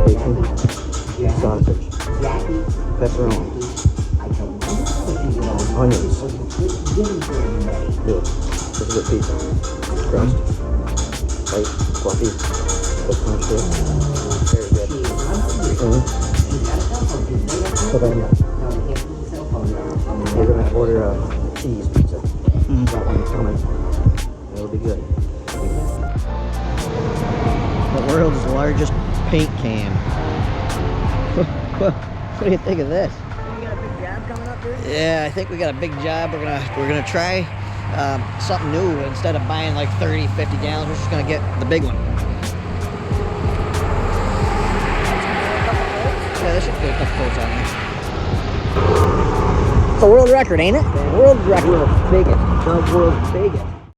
bacon, sausage, pepperoni, onions. Look, this is a pizza. Crust, light, fluffy, but crunchy. Very good. So then we're gonna order a cheese pizza. That one's coming. It'll be good. The world's largest paint can. What do you think of this? You got a big job coming up, dude? Yeah, I think we got a big job. We're gonna try something new. Instead of buying like 30, 50 gallons, we're just gonna get the big one. Yeah, there should be a couple coats on there. It's a world record, ain't it? World record. World's biggest. The world's biggest.